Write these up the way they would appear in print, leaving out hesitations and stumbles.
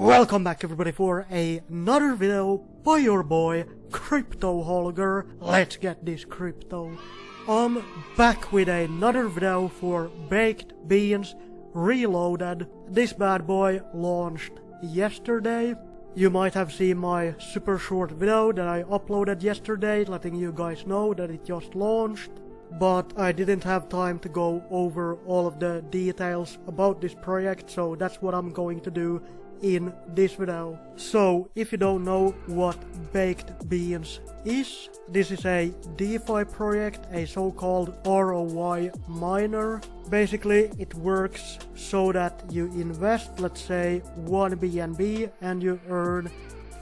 Welcome back everybody for another video by your boy Crypto Holger. Let's get this crypto. I'm back with another video for Baked Beans Reloaded. This bad boy launched yesterday. You might have seen my super short video that I uploaded yesterday letting you guys know that it just launched. But I didn't have time to go over all of the details about this project, so that's what I'm going to do in this video. So if you don't know what Baked Beans is, this is a DeFi project, a so-called ROI miner. Basically it works so that you invest, let's say 1 BNB, and you earn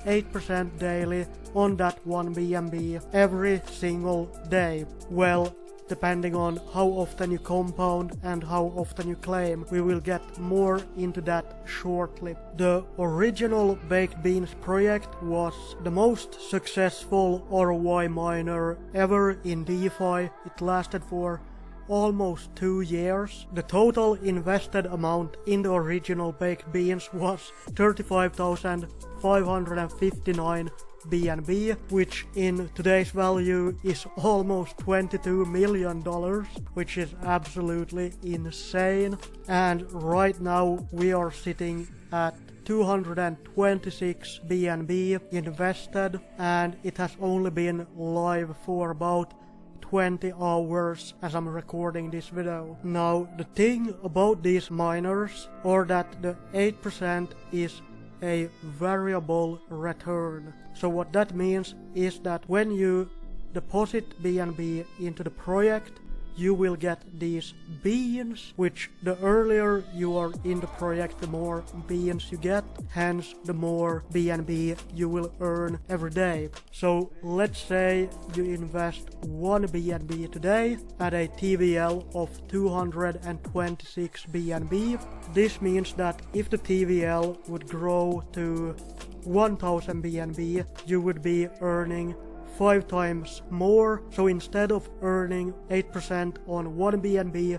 8% daily on that 1 BNB every single day. Well, depending on how often you compound and how often you claim. We will get more into that shortly. The original Baked Beans project was the most successful ROI miner ever in DeFi. It lasted for almost 2 years. The total invested amount in the original Baked Beans was 35,559 BNB, which in today's value is almost $22 million, which is absolutely insane. And right now we are sitting at 226 BNB invested, and it has only been live for about 20 hours as I'm recording this video. Now the thing about these miners are that the 8% is a variable return. So what that means is that when you deposit BNB into the project, you will get these beans, which the earlier you are in the project, the more beans you get, hence the more BNB you will earn every day. So let's say you invest 1 BNB today at a TVL of 226 BNB. This means that if the TVL would grow to 1000 BNB, you would be earning 5 times more. So instead of earning 8% on 1 BNB,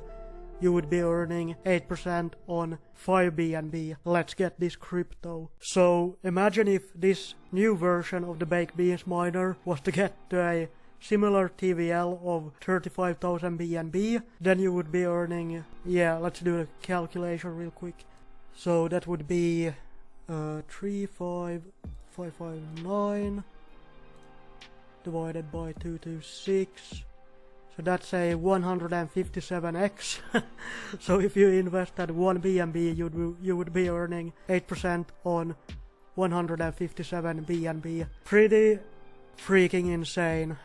you would be earning 8% on 5 BNB. Let's get this crypto. So imagine if this new version of the Baked Beans miner was to get to a similar TVL of 35,000 BNB, then you would be earning, let's do the calculation real quick. So that would be 35559 divided by 226, so that's a 157x. So if you invest at 1 BNB, you would be earning 8% on 157 BNB. Pretty freaking insane.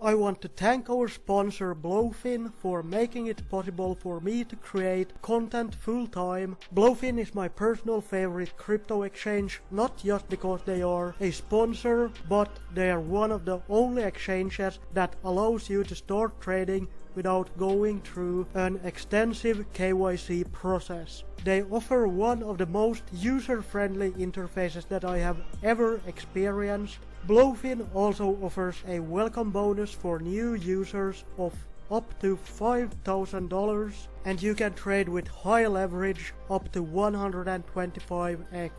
I want to thank our sponsor Blowfin for making it possible for me to create content full time. Blowfin is my personal favorite crypto exchange, not just because they are a sponsor, but they are one of the only exchanges that allows you to start trading without going through an extensive KYC process. They offer one of the most user-friendly interfaces that I have ever experienced. Blowfin also offers a welcome bonus for new users of up to $5,000, and you can trade with high leverage up to 125x.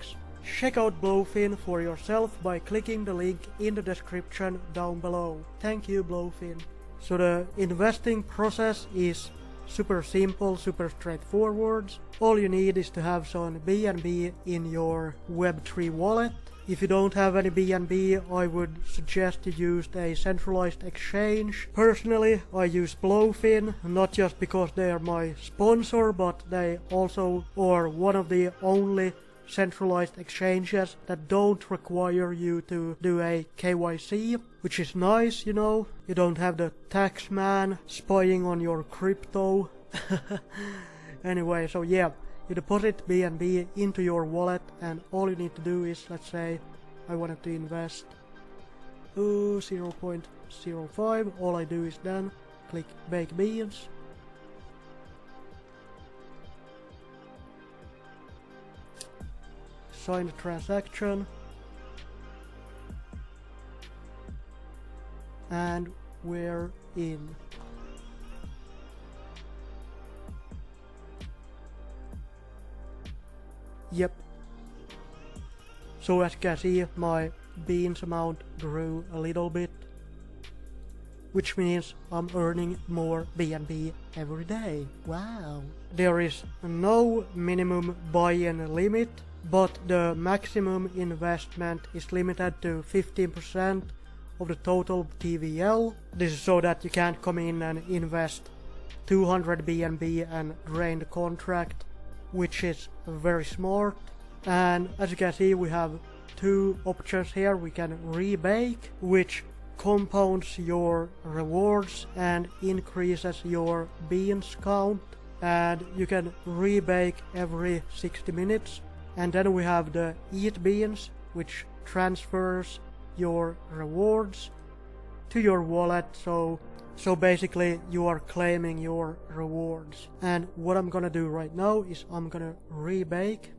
Check out Blowfin for yourself by clicking the link in the description down below. Thank you, Blowfin. So the investing process is super simple, super straightforward. All you need is to have some BNB in your Web3 wallet. If you don't have any BNB, I would suggest you use a centralized exchange. Personally, I use Blowfin, not just because they are my sponsor, but they also are one of the only centralized exchanges that don't require you to do a KYC, which is nice, you know. You don't have the tax man spying on your crypto. Anyway, so yeah, you deposit BNB into your wallet, and all you need to do is, let's say I wanted to invest 0.05. All I do is then click Baked Beans. Sign the transaction, and we're in. Yep, So as you can see, my beans amount grew a little bit, which means I'm earning more BNB every day. Wow. There is no minimum buy-in limit, but the maximum investment is limited to 15% of the total TVL. This is so that you can't come in and invest 200 BNB and drain the contract, which is very smart. And as you can see, we have two options here. We can rebake, which compounds your rewards and increases your beans count, and you can rebake every 60 minutes. And then we have the eat beans, which transfers your rewards to your wallet, so basically you are claiming your rewards. And what I'm gonna do right now is I'm gonna rebake.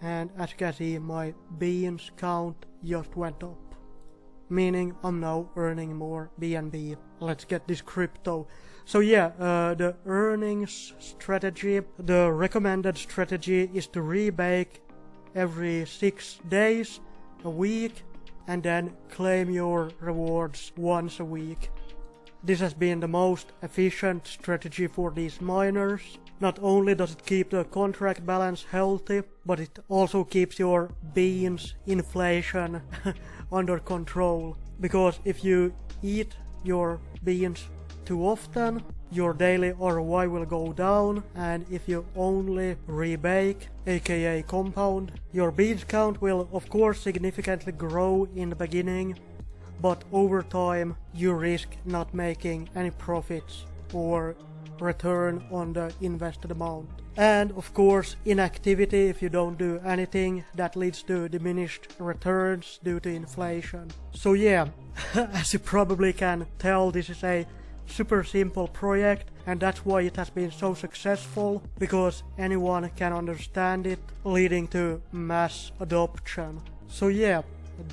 And as you can see, my beans count just went up, meaning I'm now earning more BNB. Let's get this crypto. So yeah, the earnings strategy, the recommended strategy is to rebake every 6 days, a week, and then claim your rewards once a week. This has been the most efficient strategy for these miners. Not only does it keep the contract balance healthy, but it also keeps your beans inflation under control. Because if you eat your beans too often, your daily ROI will go down, and if you only rebake, aka compound, your beans count will of course significantly grow in the beginning, but over time you risk not making any profits or return on the invested amount. And of course, inactivity, if you don't do anything, that leads to diminished returns due to inflation. So yeah, as you probably can tell, this is a super simple project, and that's why it has been so successful, because anyone can understand it, leading to mass adoption. So yeah,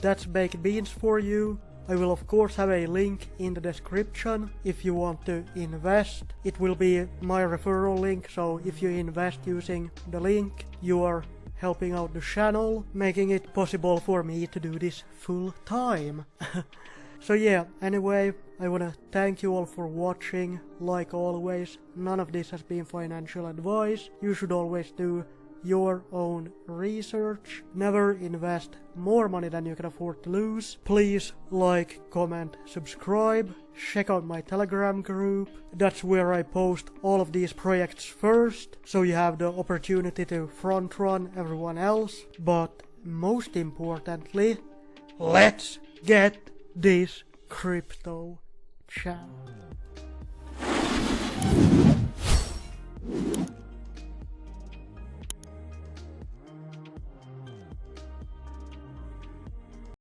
that's baked beans for you. I will of course have a link in the description if you want to invest. It will be my referral link, so if you invest using the link, you are helping out the channel, making it possible for me to do this full time. So yeah, anyway, I wanna thank you all for watching. Like always, none of this has been financial advice. You should always do your own research. Never invest more money than you can afford to lose. Please like, comment, subscribe. Check out my Telegram group. That's where I post all of these projects first, so you have the opportunity to front run everyone else. But most importantly, let's get this crypto channel.